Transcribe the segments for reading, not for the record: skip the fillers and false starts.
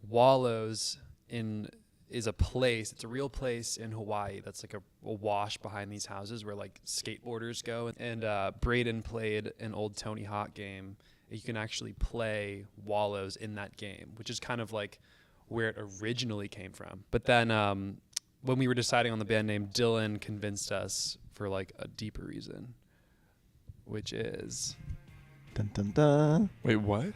Wallows is a place. It's a real place in Hawaii that's like a wash behind these houses where like skateboarders go. And Braden played an old Tony Hawk game. You can actually play Wallows in that game, which is kind of like where it originally came from. But then when we were deciding on the band name, Dylan convinced us for like a deeper reason, which is... Dun, dun, dun. Wait, what?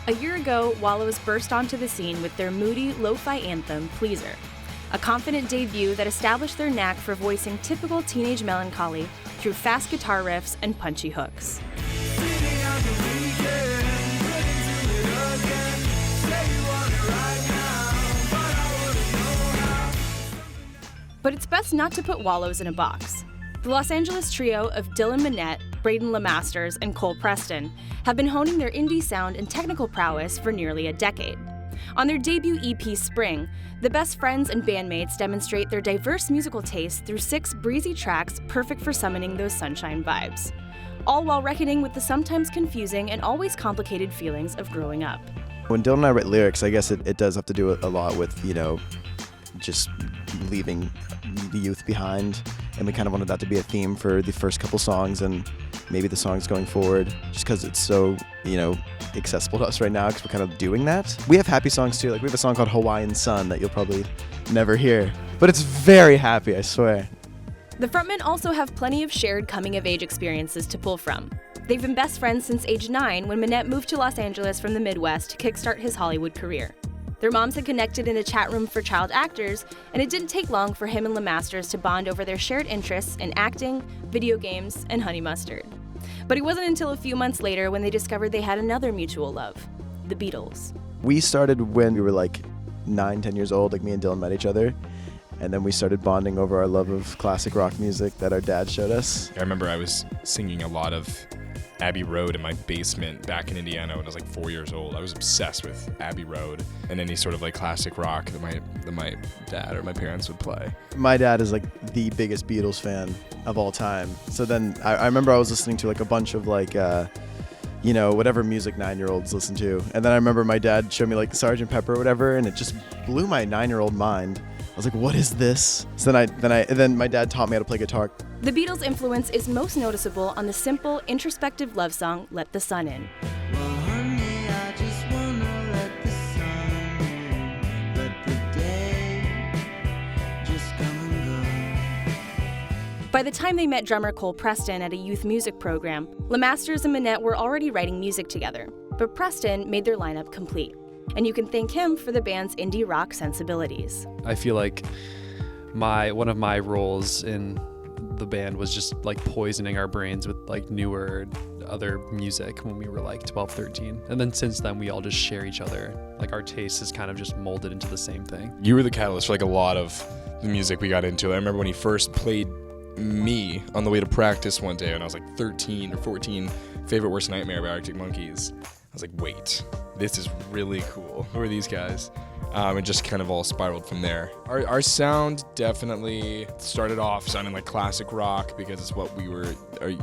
A year ago, Wallows burst onto the scene with their moody, lo-fi anthem, Pleaser, a confident debut that established their knack for voicing typical teenage melancholy through fast guitar riffs and punchy hooks. But it's best not to put Wallows in a box. The Los Angeles trio of Dylan Minnette, Braden LeMasters, and Cole Preston have been honing their indie sound and technical prowess for nearly a decade. On their debut EP, Spring, the best friends and bandmates demonstrate their diverse musical tastes through 6 breezy tracks perfect for summoning those sunshine vibes, all while reckoning with the sometimes confusing and always complicated feelings of growing up. When Dylan and I write lyrics, I guess it does have to do a lot with, just leaving the youth behind. And we kind of wanted that to be a theme for the first couple songs and maybe the songs going forward, just because it's so, accessible to us right now because we're kind of doing that. We have happy songs too. Like we have a song called Hawaiian Sun that you'll probably never hear, but it's very happy, I swear. The frontmen also have plenty of shared coming-of-age experiences to pull from. They've been best friends since age 9 when Minnette moved to Los Angeles from the Midwest to kickstart his Hollywood career. Their moms had connected in a chat room for child actors, and it didn't take long for him and LeMasters to bond over their shared interests in acting, video games, and honey mustard. But it wasn't until a few months later when they discovered they had another mutual love, the Beatles. We started when we were like 9, 10 years old, like me and Dylan met each other. And then we started bonding over our love of classic rock music that our dad showed us. I remember I was singing a lot of Abbey Road in my basement back in Indiana when I was like 4 years old. I was obsessed with Abbey Road and any sort of like classic rock that my dad or my parents would play. My dad is like the biggest Beatles fan of all time. So then I remember I was listening to like a bunch of like, whatever music 9-year-olds listen to. And then I remember my dad showed me like Sgt. Pepper or whatever, and it just blew my 9-year-old mind. I was like, what is this? So then my dad taught me how to play guitar. The Beatles' influence is most noticeable on the simple, introspective love song, Let the Sun In. Well, honey, I just wanna let the sun in, let the day just come and go. By the time they met drummer Cole Preston at a youth music program, LeMasters and Minnette were already writing music together, but Preston made their lineup complete. And you can thank him for the band's indie rock sensibilities. I feel like one of my roles in the band was just like poisoning our brains with like newer other music when we were like 12, 13. And then since then we all just share each other. Like our taste is kind of just molded into the same thing. You were the catalyst for like a lot of the music we got into. I remember when he first played me on the way to practice one day when I was like 13 or 14, Favorite Worst Nightmare by Arctic Monkeys. I was like, wait, this is really cool. Who are these guys? And just kind of all spiraled from there. Our sound definitely started off sounding like classic rock because it's what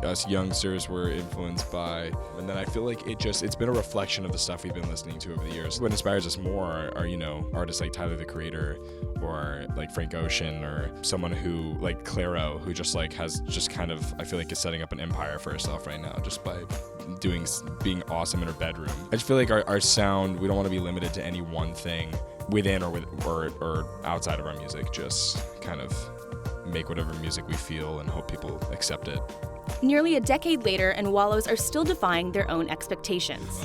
us youngsters were influenced by. And then I feel like it's been a reflection of the stuff we've been listening to over the years. What inspires us more are artists like Tyler, the Creator, or like Frank Ocean, or someone who like Clairo, who just like has just kind of, I feel like is setting up an empire for herself right now just by being awesome in her bedroom. I just feel like our sound, we don't want to be limited to any one thing within or outside of our music. Just kind of make whatever music we feel and hope people accept it. Nearly a decade later, and Wallows are still defying their own expectations.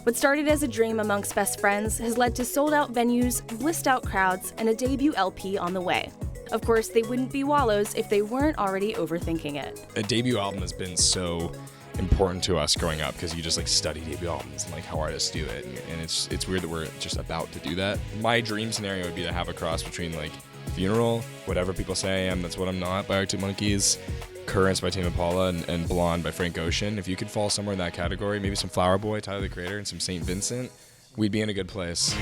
What started as a dream amongst best friends has led to sold-out venues, blissed-out crowds, and a debut LP on the way. Of course, they wouldn't be Wallows if they weren't already overthinking it. A debut album has been so important to us growing up because you just like study debut albums and like how artists do it, and it's weird that we're just about to do that. My dream scenario would be to have a cross between like Funeral, Whatever People Say I Am, That's What I'm Not by Arctic Monkeys, Currents by Tame Impala, and Blonde by Frank Ocean. If you could fall somewhere in that category, maybe some Flower Boy, Tyler the Creator, and some St. Vincent, we'd be in a good place.